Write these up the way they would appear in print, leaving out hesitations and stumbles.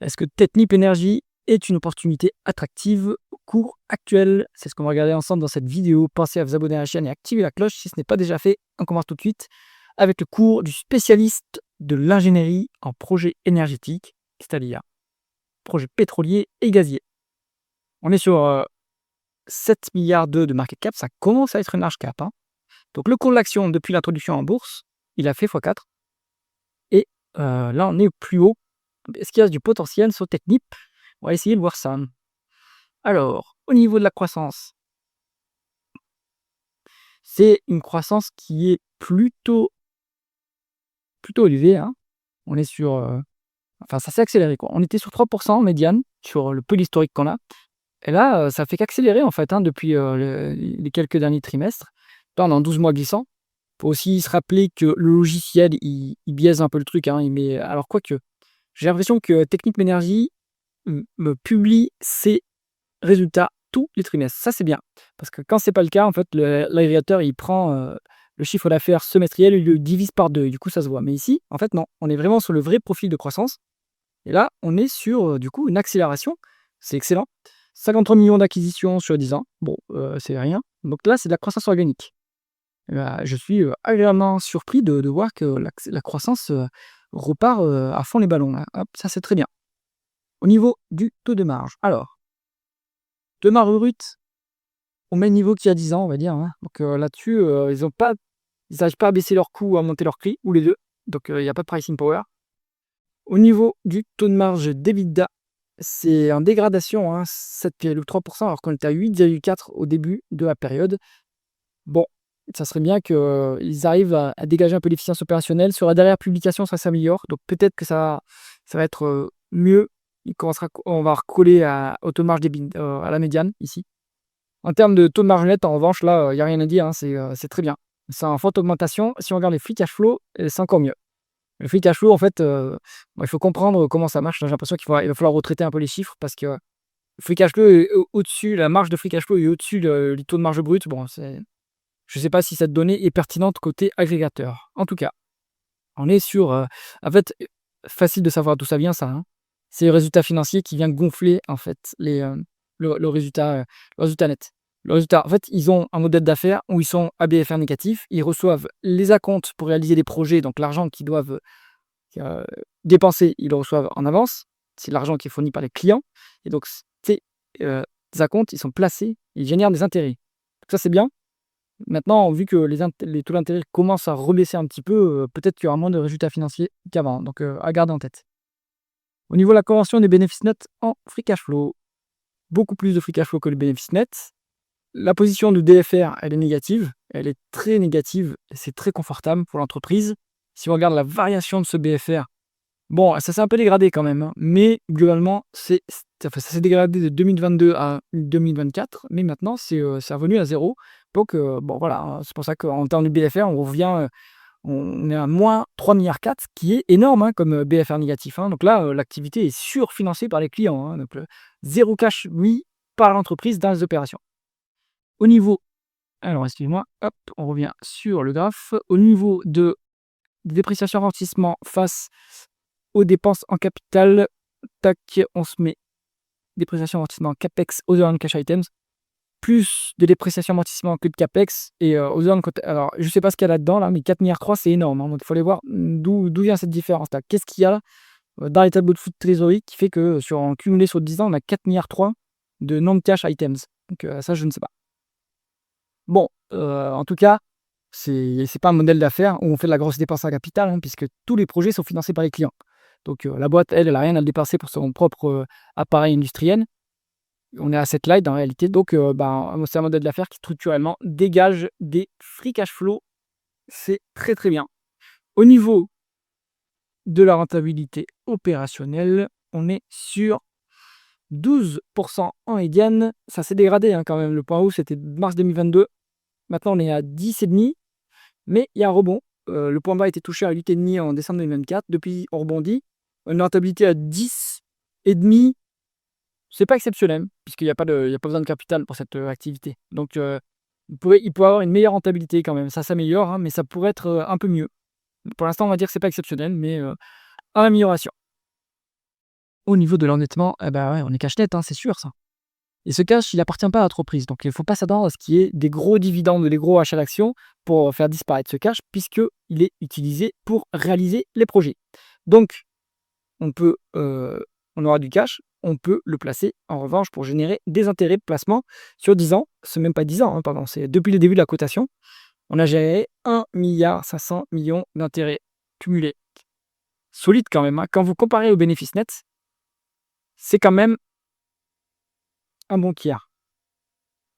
Est-ce que Technip Energy est une opportunité attractive au cours actuel? C'est ce qu'on va regarder ensemble dans cette vidéo. Pensez à vous abonner à la chaîne et activer la cloche si ce n'est pas déjà fait. On commence tout de suite avec le cours du spécialiste de l'ingénierie en projet énergétique, c'est-à-dire projet pétrolier et gazier. On est sur 7 milliards de market cap, ça commence à être une large cap, hein. Donc le cours de l'action depuis l'introduction en bourse, il a fait x4 et là on est plus haut. Est-ce qu'il y a du potentiel sur Technip? On va essayer de voir ça. Alors, au niveau de la croissance, c'est une croissance qui est plutôt élevée, hein. On est sur, enfin ça s'est accéléré quoi. On était sur 3 en médiane sur le peu d'historique qu'on a et là, ça fait qu'accélérer en fait, hein, depuis, les quelques derniers trimestres. Là, on est en 12 mois glissants. Faut aussi se rappeler que le logiciel, il biaise un peu le truc, hein, il met alors quoique, j'ai l'impression que Technip Energy me publie ses résultats tous les trimestres. Ça, c'est bien. Parce que quand c'est pas le cas, en fait, l'agrégateur, il prend le chiffre d'affaires semestriel et il le divise par 2. Du coup, ça se voit. Mais ici, en fait, non. On est vraiment sur le vrai profil de croissance. Et là, on est sur, du coup, une accélération. C'est excellent. 53 millions d'acquisitions sur 10 ans. Bon, c'est rien. Donc là, c'est de la croissance organique. Je suis agréablement surpris de voir que la croissance repart à fond les ballons, là. Hop, ça, c'est très bien. Au niveau du taux de marge. Alors, de marge brute, au même niveau qu'il y a 10 ans, on va dire, hein. Donc là-dessus, ils n'arrivent pas à baisser leurs coûts ou à monter leurs prix, ou les 2. Donc il n'y a pas de pricing power. Au niveau du taux de marge d'EBITDA, c'est en dégradation, hein, 7,3 alors qu'on était à 8,4 au début de la période. Bon, ça serait bien qu'ils arrivent à dégager un peu l'efficience opérationnelle. Sur la dernière publication, ça s'améliore, donc peut-être que ça va être mieux. On va recoller au taux de marge à la médiane, ici. En termes de taux de marge net, en revanche, là, il n'y a rien à dire, hein, c'est très bien. C'est en forte augmentation. Si on regarde les free cash flow, c'est encore mieux. Le free cash flow, en fait, bon, il faut comprendre comment ça marche. J'ai l'impression il va falloir retraiter un peu les chiffres parce que le free cash flow est au-dessus, la marge de free cash flow est au-dessus du taux de marge brut. Bon, je ne sais pas si cette donnée est pertinente côté agrégateur. En tout cas, on est sur, en fait, facile de savoir d'où ça vient ça, hein. C'est le résultat financier qui vient gonfler, en fait, le résultat net. Le résultat, en fait, ils ont un modèle d'affaires où ils sont ABFR négatif, ils reçoivent les acomptes pour réaliser des projets, donc l'argent qu'ils doivent heu, dépenser, ils le reçoivent en avance. C'est l'argent qui est fourni par les clients et donc ces, heu, acomptes, ils sont placés, ils génèrent des intérêts. Donc ça, c'est bien. Maintenant, vu que les taux d'intérêt commencent à rebaisser un petit peu, peut-être qu'il y aura moins de résultats financiers qu'avant, donc à garder en tête. Au niveau de la conversion des bénéfices nets en free cash flow, beaucoup plus de free cash flow que les bénéfices nets. La position du DFR, elle est négative, elle est très négative et c'est très confortable pour l'entreprise. Si on regarde la variation de ce BFR, bon, ça s'est un peu dégradé quand même, hein, mais globalement, enfin, ça s'est dégradé de 2022 à 2024, mais maintenant c'est revenu à zéro. Donc bon voilà, hein, c'est pour ça qu'en termes de BFR, on revient, on est à moins 3,4 ce qui est énorme, hein, comme BFR négatif, hein. Donc là, l'activité est surfinancée par les clients, hein, donc 0 cash mis par l'entreprise dans les opérations. Au niveau alors excusez-moi, hop, on revient sur le graphe. Au niveau des dépréciations amortissement face aux dépenses en capital, tac, on se met dépréciation amortissement CAPEX, other non-cash items, plus de dépréciation amortissement que de CAPEX et other non alors je sais pas ce qu'il y a là-dedans là, mais 4,3 c'est énorme, hein, donc il faut aller voir d'où vient cette différence-là. Qu'est-ce qu'il y a dans les tableaux de flux de trésorerie qui fait que en cumulé sur 10 ans, on a 4,3 de non-cash items? Donc ça, je ne sais pas. Bon, en tout cas, c'est pas un modèle d'affaires où on fait de la grosse dépense en capital, hein, puisque tous les projets sont financés par les clients. Donc la boîte, elle a rien à dépenser pour son propre, appareil industriel. On est à cette light en réalité, donc c'est un modèle d'affaires qui structurellement dégage des free cash flow. C'est très, très bien. Au niveau de la rentabilité opérationnelle, on est sur 12 en médiane. Ça s'est dégradé, hein, quand même. Le point haut, c'était mars 2022. Maintenant, on est à 10,5, mais il y a un rebond. Le point bas a été touché à 8,5 en décembre 2024. Depuis, on rebondit. Une rentabilité à 10,5, c'est pas exceptionnel, puisqu'il n'y a pas besoin de capital pour cette activité. Donc, il pourrait avoir une meilleure rentabilité quand même. Ça s'améliore, hein, mais ça pourrait être un peu mieux. Pour l'instant, on va dire que c'est pas exceptionnel, mais en amélioration. au niveau de l'endettement, eh bah, ouais, on est cash net, hein, c'est sûr ça. Et ce cash, il appartient pas à l'entreprise. Donc il ne faut pas s'attendre à ce qu'il y ait des gros dividendes, des gros achats d'actions pour faire disparaître ce cash, puisqu'il est utilisé pour réaliser les projets. Donc on peut, on aura du cash, on peut le placer en revanche pour générer des intérêts de placement sur 10 ans. C'est même pas 10 ans, hein, pardon, c'est depuis le début de la cotation, on a géré 1,5 milliard d'intérêts cumulés. Solide quand même, hein. Quand vous comparez au bénéfice net, c'est quand même un bon tiers.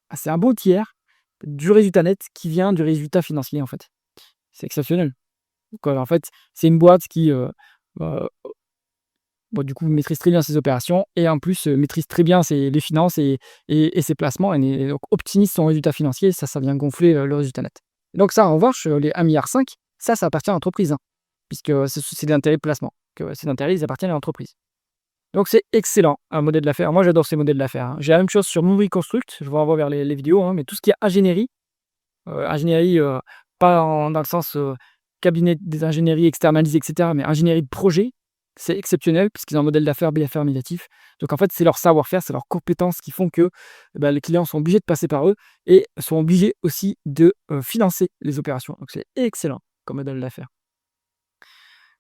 Ah, c'est un bon tiers du résultat net qui vient du résultat financier, en fait. C'est exceptionnel. Donc, en fait, c'est une boîte qui, bah, bon, du coup, maîtrise très bien ses opérations et en plus, maîtrise très bien les finances et ses placements et donc optimise son résultat financier. Ça vient gonfler, le résultat net. Donc ça, en revanche, les 1,5 milliard, ça appartient à l'entreprise, hein, puisque c'est des intérêts de placement. Que ces intérêts, ils appartiennent à l'entreprise. Donc c'est excellent, un modèle d'affaires. Moi, j'adore ces modèles d'affaires, hein. J'ai la même chose sur Movie Construct, je vous renvoie vers les vidéos, hein, mais tout ce qui est ingénierie, pas dans le sens, cabinet des ingénieries externalisées et cetera, mais ingénierie de projet, c'est exceptionnel puisqu'ils ont un modèle d'affaires BFR négatif. Donc en fait, c'est leur savoir-faire, c'est leurs compétences qui font que, bah, les clients sont obligés de passer par eux et sont obligés aussi de, financer les opérations. Donc c'est excellent comme modèle d'affaires.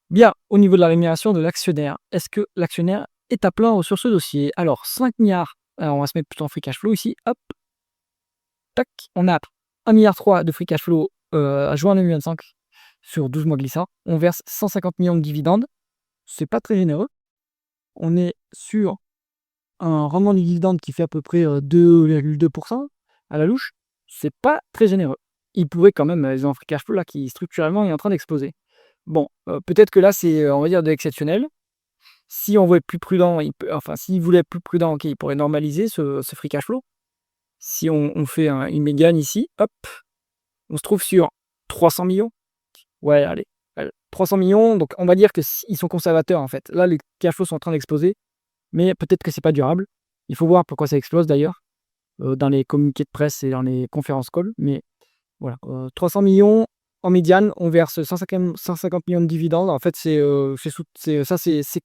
Bien, au niveau de la rémunération de l'actionnaire, est-ce que l'actionnaire est à plaindre sur ce dossier? Alors 5 milliards, alors on va se mettre plutôt en free cash flow ici, hop, tac, on a 1,3 milliard de free cash flow, à juin 2025 sur 12 mois glissants. On verse 150 millions de dividendes, c'est pas très généreux. On est sur un rendement du dividende qui fait à peu près, 2,2% à la louche. C'est pas très généreux. Ils pourraient quand même, ils ont un free cash flow là qui structurellement est en train d'exploser. Bon, peut-être que là c'est, on va dire de l'exceptionnel. Si on veut être plus prudent, s'ils voulaient être plus prudent, OK, ils pourraient normaliser ce free cash flow. Si on fait une médiane ici, hop, on se trouve sur 300 millions. Ouais, allez, 300 millions, donc on va dire que ils sont conservateurs, en fait. Là, les cash flows sont en train d'exploser, mais peut-être que c'est pas durable. Il faut voir pourquoi ça explose d'ailleurs, dans les communiqués de presse et dans les conférences call, mais voilà, 300 millions en médiane, on verse 150 millions de dividendes. En fait, c'est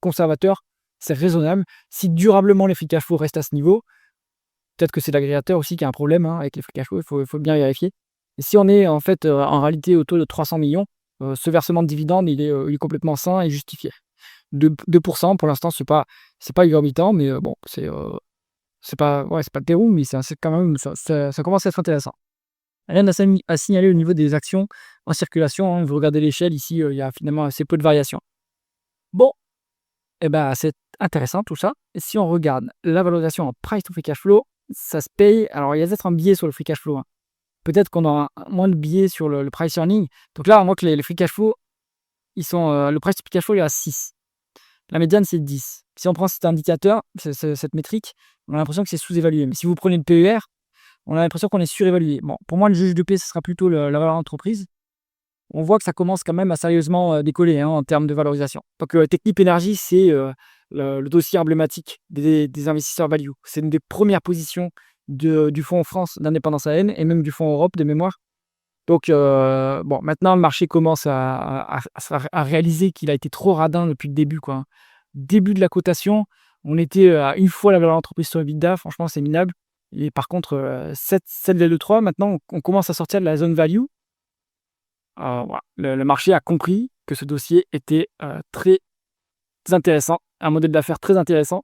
conservateur, c'est raisonnable. Si durablement les free cash flow restent à ce niveau, peut-être que c'est l'agrégateur aussi qui a un problème, hein, avec les free cash flow, il faut bien vérifier. Et si on est en fait, en réalité autour de 300 millions, ce versement de dividendes, il est complètement sain et justifié. 2% pour l'instant, c'est pas exorbitant, mais bon, c'est pas le terreau, mais c'est quand même ça commence à être intéressant. Rien à signaler au niveau des actions en circulation, hein. Vous regardez l'échelle ici, il y a finalement assez peu de variations. Bon, et ben, c'est intéressant tout ça. Et si on regarde la valorisation en price to free cash flow, ça se paye. Alors, il y a peut-être un biais sur le free cash flow, hein. Peut-être qu'on aura moins de biais sur le price earning. Donc là, on voit que les free cash flow, le price to free cash flow, il est à 6. La médiane, c'est 10. Si on prend cet indicateur, cette métrique, on a l'impression que c'est sous-évalué. Mais si vous prenez le PER, on a l'impression qu'on est surévalué. Bon, pour moi, le juge de paix, ce sera plutôt la valeur d'entreprise. On voit que ça commence quand même à sérieusement décoller, hein, en termes de valorisation. Donc, Technip Energies, c'est le dossier emblématique des investisseurs value. C'est une des premières positions du fonds France d'indépendance AN et même du fonds Europe de mémoire. Donc, bon, maintenant, le marché commence à réaliser qu'il a été trop radin depuis le début, quoi, hein. Début de la cotation, on était à une fois la valeur d'entreprise sur EBITDA, franchement, c'est minable. Et par contre, 7,3, maintenant, on commence à sortir de la zone value. Voilà, le marché a compris que ce dossier était, très intéressant, un modèle d'affaires très intéressant.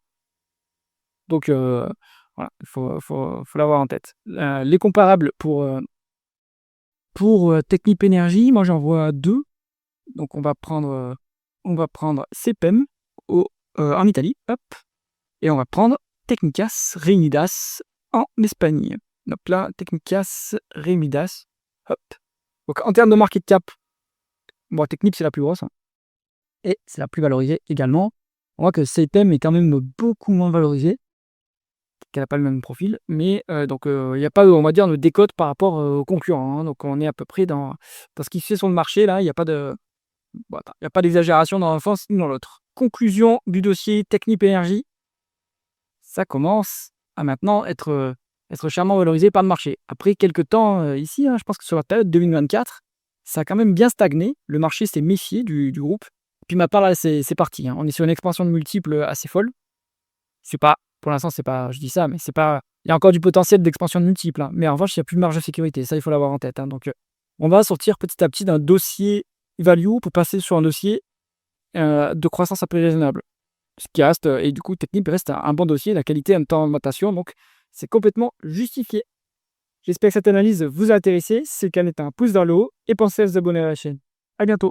Donc, voilà, il faut l'avoir en tête. Les comparables pour Technip Energies, moi j'en vois 2. Donc on va prendre CPEM en Italie, hop, et on va prendre Technicas Reunidas en Espagne. Donc là, Technicas Reunidas, hop. Donc en termes de market cap, bon, Technip c'est la plus grosse, hein, et c'est la plus valorisée également. On voit que CPEM est quand même beaucoup moins valorisée, qu'elle n'a pas le même profil, mais donc il n'y a pas, on va dire, de décote par rapport aux concurrents, hein. Donc on est à peu près dans ce qui se fait sur le marché là, il n'y a pas d'exagération dans un sens ni dans l'autre. Conclusion du dossier Technip Energies, ça commence à maintenant être chèrement valorisé par le marché. Après quelques temps ici, hein, je pense que sur la période 2024, ça a quand même bien stagné. Le marché s'est méfié du groupe. Puis ma part là, c'est parti, hein. On est sur une expansion de multiples assez folle. C'est pas pour l'instant, c'est pas je dis ça, mais c'est pas il y a encore du potentiel d'expansion multiple, hein, mais en revanche, il y a plus de marge de sécurité. Ça, il faut l'avoir en tête, hein, donc on va sortir petit à petit d'un dossier value pour passer sur un dossier, de croissance un peu raisonnable. Ce qui reste, et du coup, Technip reste un bon dossier, la qualité en temps d'augmentation, donc c'est complètement justifié. J'espère que cette analyse vous a intéressé. Si c'est le cas, mettez un pouce vers le haut et pensez à vous abonner à la chaîne. À bientôt.